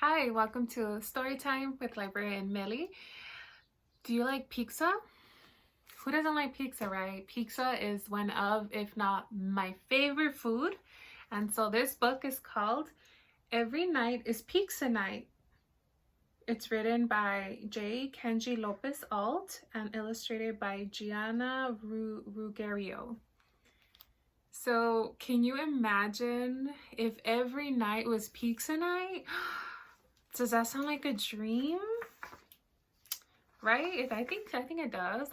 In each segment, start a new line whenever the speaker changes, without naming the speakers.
Hi, welcome to Storytime with Librarian Melly. Do you like pizza? Who doesn't like pizza, right? Pizza is one of, if not my favorite food. And so this book is called Every Night is Pizza Night. It's written by Kenji López-Alt and illustrated by Gianna Ruggiero. So can you imagine if every night was pizza night? Does that sound like a dream? Right? I think it does.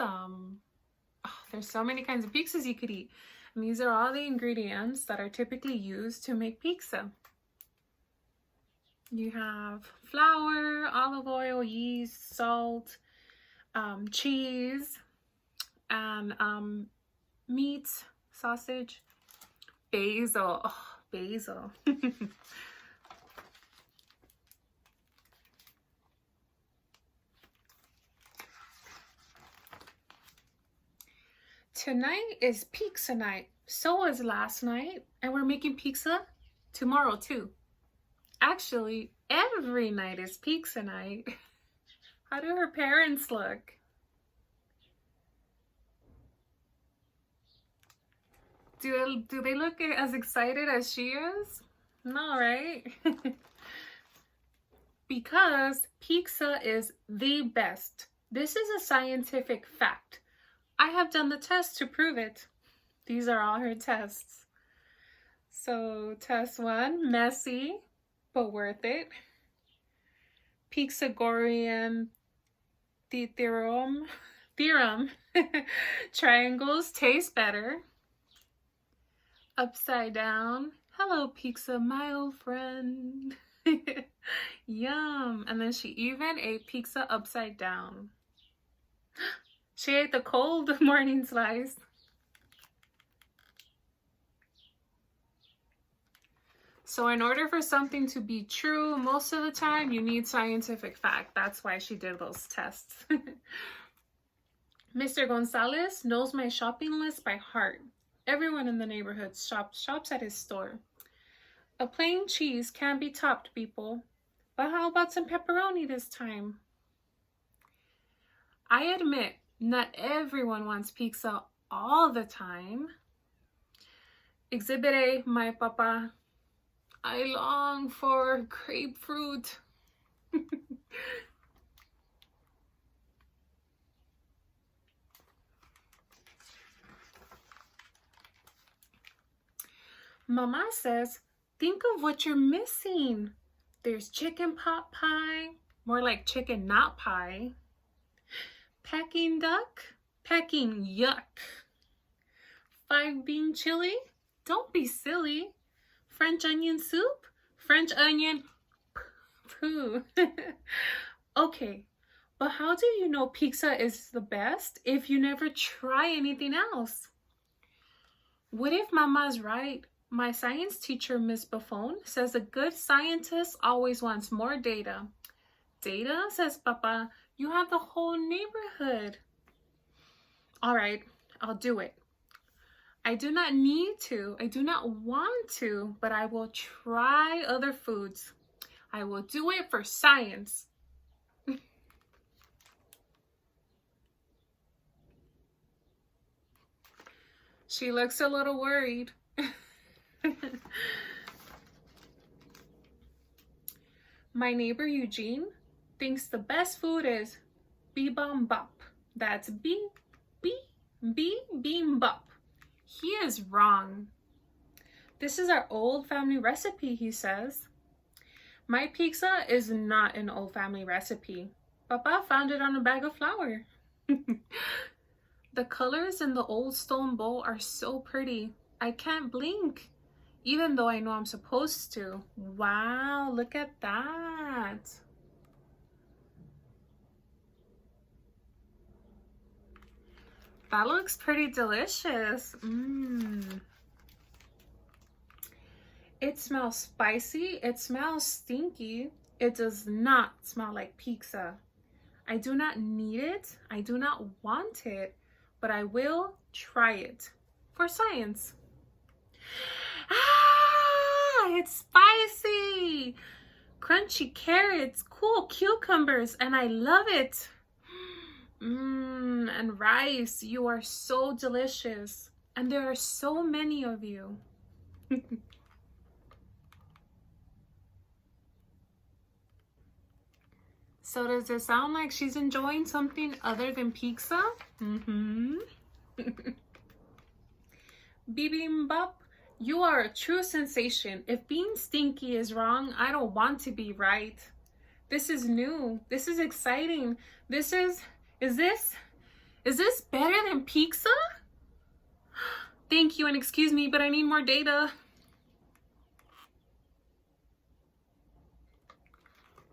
There's so many kinds of pizzas you could eat. And these are all the ingredients that are typically used to make pizza. You have flour, olive oil, yeast, salt, cheese, and meat, sausage, basil. Oh, basil. Tonight is pizza night. So was last night. And we're making pizza tomorrow too. Actually, every night is pizza night. How do her parents look? Do they look as excited as she is? No, right? Because pizza is the best. This is a scientific fact. I have done the test to prove it. These are all her tests. So test 1, messy, but worth it. Pythagorean theorem. Triangles taste better. Upside down. Hello, pizza, my old friend. Yum. And then she even ate pizza upside down. She ate the cold morning slice. So in order for something to be true, most of the time you need scientific fact. That's why she did those tests. Mr. Gonzalez knows my shopping list by heart. Everyone in the neighborhood shops at his store. A plain cheese can be topped, people. But how about some pepperoni this time? I admit, not everyone wants pizza all the time. Exhibit A, my papa. I long for grapefruit. Mama says, think of what you're missing. There's chicken pot pie, more like chicken not pie. Peking duck, Peking yuck. 5-bean chili, don't be silly. French onion soup, French onion poo. Okay, but how do you know pizza is the best if you never try anything else? What if Mama's right? My science teacher, Miss Buffon, says a good scientist always wants more data. Data, says Papa, you have the whole neighborhood. All right, I'll do it. I do not need to, I do not want to, but I will try other foods. I will do it for science. She looks a little worried. My neighbor Eugene thinks the best food is bibimbap. That's bibimbap. He is wrong. This is our old family recipe, he says. My pizza is not an old family recipe. Papa found it on a bag of flour. The colors in the old stone bowl are so pretty. I can't blink, even though I know I'm supposed to. Wow, look at that. That looks pretty delicious. It smells spicy. It smells stinky. It does not smell like pizza. I do not need it. I do not want it, but I will try it for science. Ah, it's spicy. crunchy carrots, cool cucumbers, and I love it. And rice, you are so delicious. And there are so many of you. So does it sound like she's enjoying something other than pizza? Bibimbap, you are a true sensation. If being stinky is wrong, I don't want to be right. This is new. This is exciting. Is this better than pizza? Thank you and excuse me, but I need more data.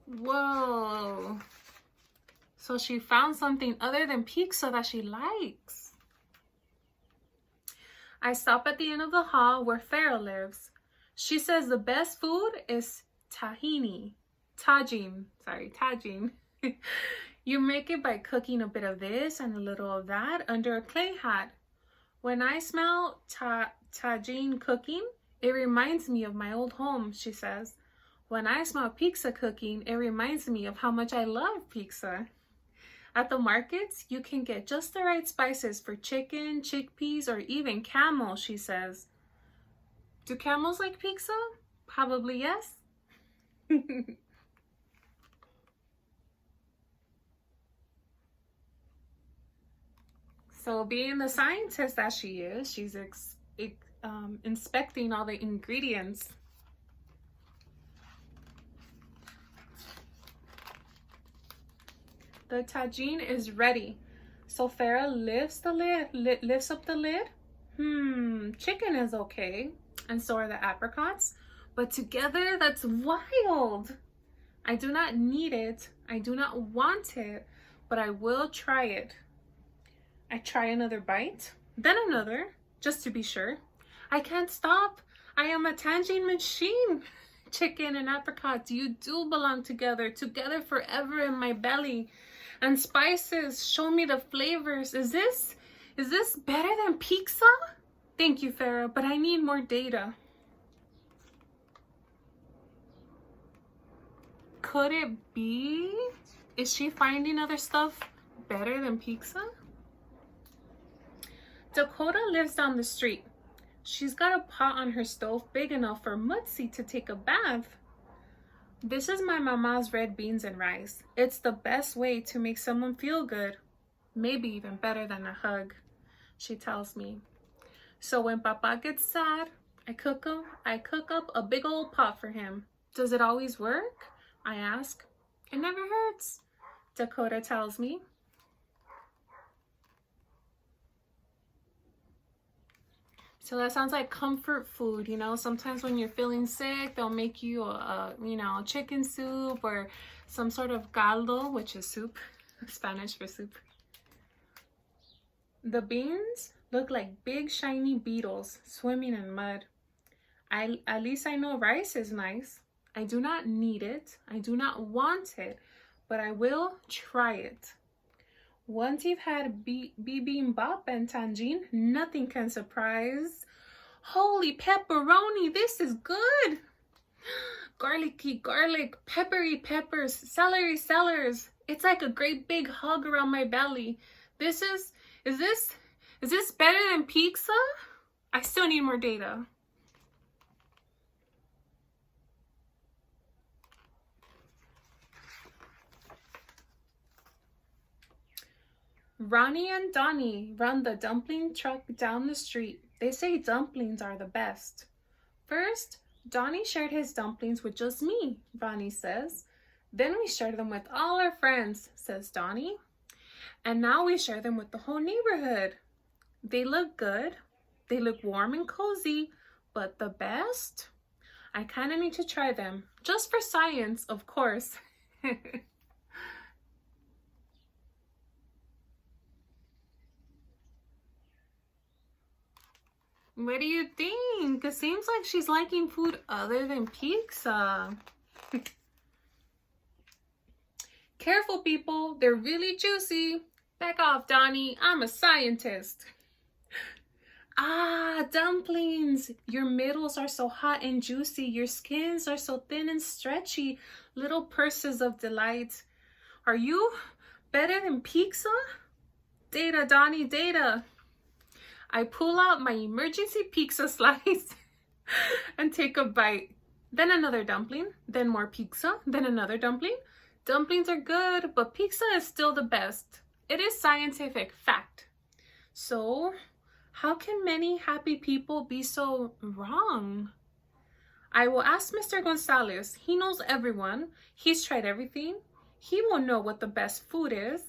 Whoa. So she found something other than pizza that she likes. I stop at the end of the hall where Farah lives. She says the best food is tahini. Tajin. You make it by cooking a bit of this and a little of that under a clay hat. When I smell tajin cooking, it reminds me of my old home, she says. When I smell pizza cooking, it reminds me of how much I love pizza. At the markets, you can get just the right spices for chicken, chickpeas, or even camel, she says. Do camels like pizza? Probably yes. So being the scientist that she is, she's inspecting all the ingredients. The tajin is ready. So Farah lifts up the lid. Chicken is okay. And so are the apricots. But together, that's wild. I do not need it. I do not want it. But I will try it. I try another bite. Then another, just to be sure. I can't stop. I am a tangine machine. Chicken and apricots, you do belong together forever in my belly. And spices, show me the flavors. Is this better than pizza? Thank you, Farah, but I need more data. Could it be? Is she finding other stuff better than pizza? Dakota lives down the street. She's got a pot on her stove big enough for Mutsi to take a bath. This is my mama's red beans and rice. It's the best way to make someone feel good. Maybe even better than a hug, she tells me. So when Papa gets sad, I cook up a big old pot for him. Does it always work? I ask. It never hurts, Dakota tells me. So that sounds like comfort food, you know. Sometimes when you're feeling sick, they'll make you a chicken soup or some sort of caldo, which is soup, Spanish for soup. The beans look like big shiny beetles swimming in mud. At least I know rice is nice. I do not need it. I do not want it, but I will try it. Once you've had bibimbap and tangine, nothing can surprise. Holy pepperoni, this is good. Garlicky garlic, peppery peppers, celery cellars. It's like a great big hug around my belly. Is this better than pizza? I still need more data. Ronnie and Donnie run the dumpling truck down the street. They say dumplings are the best. First, Donnie shared his dumplings with just me, Ronnie says. Then we shared them with all our friends, says Donnie. And now we share them with the whole neighborhood. They look good. They look warm and cozy. But the best? I kind of need to try them. Just for science, of course. What do you think? It seems like she's liking food other than pizza. Careful, people. They're really juicy. Back off, Donnie. I'm a scientist. Ah, dumplings. Your middles are so hot and juicy. Your skins are so thin and stretchy. Little purses of delight. Are you better than pizza? Data, Donnie, data. I pull out my emergency pizza slice and take a bite. Then another dumpling, then more pizza, then another dumpling. Dumplings are good, but pizza is still the best. It is scientific fact. So, how can many happy people be so wrong? I will ask Mr. Gonzalez. He knows everyone. He's tried everything. He will know what the best food is.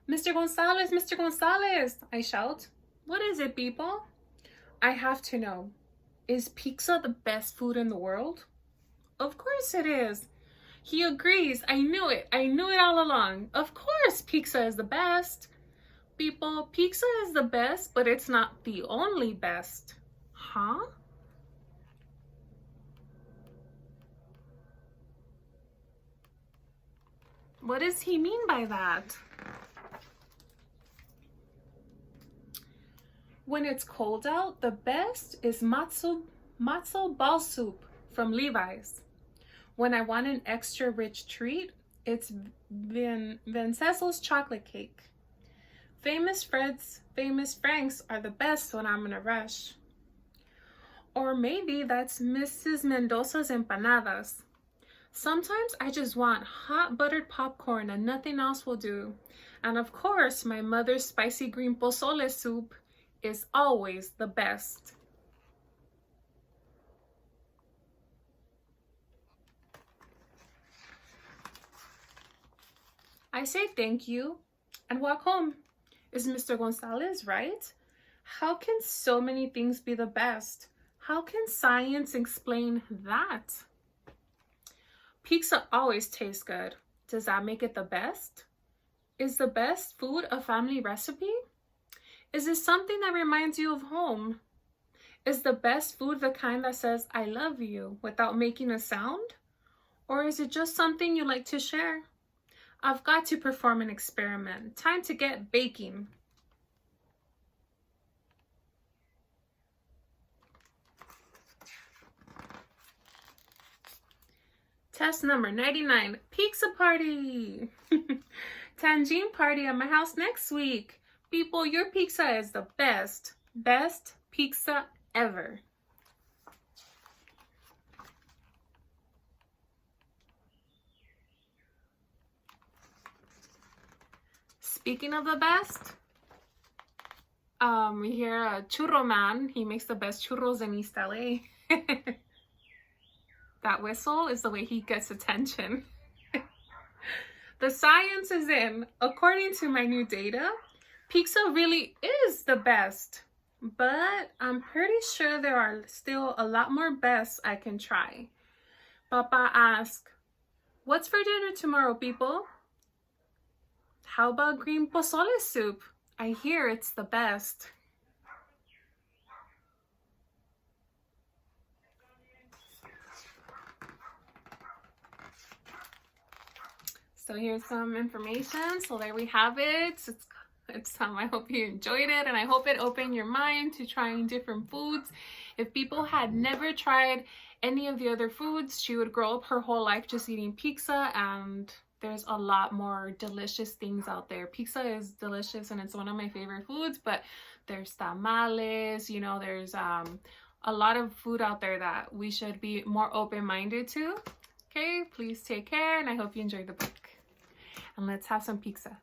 Mr. Gonzalez, I shout. What is it, people? I have to know. Is pizza the best food in the world? Of course it is. He agrees. I knew it. I knew it all along. Of course pizza is the best. People, pizza is the best, but it's not the only best. Huh? What does he mean by that? When it's cold out, the best is matzo ball soup from Levi's. When I want an extra rich treat, it's Venceso's chocolate cake. Famous Franks are the best when I'm in a rush. Or maybe that's Mrs. Mendoza's empanadas. Sometimes I just want hot buttered popcorn and nothing else will do. And of course, my mother's spicy green pozole soup is always the best. I say thank you and walk home. Is Mr. Gonzalez right? How can so many things be the best? How can science explain that? Pizza always tastes good. Does that make it the best? Is the best food a family recipe? Is it something that reminds you of home? Is the best food the kind that says, I love you, without making a sound? Or is it just something you like to share? I've got to perform an experiment. Time to get baking. Test number 99, pizza party. Tangine party at my house next week. People, your pizza is the best pizza ever. Speaking of the best, we hear a churro man. He makes the best churros in East LA. That whistle is the way he gets attention. The science is in. According to my new data, pizza really is the best. But I'm pretty sure there are still a lot more bests I can try. Papa asked, what's for dinner tomorrow, people? How about green pozole soup? I hear it's the best. So here's some information. So there we have it. I hope you enjoyed it, and I hope it opened your mind to trying different foods. If people had never tried any of the other foods, she would grow up her whole life just eating pizza, and there's a lot more delicious things out there. Pizza is delicious and it's one of my favorite foods, but there's tamales, you know, there's a lot of food out there that we should be more open-minded to. Okay, please take care, and I hope you enjoyed the book. And let's have some pizza.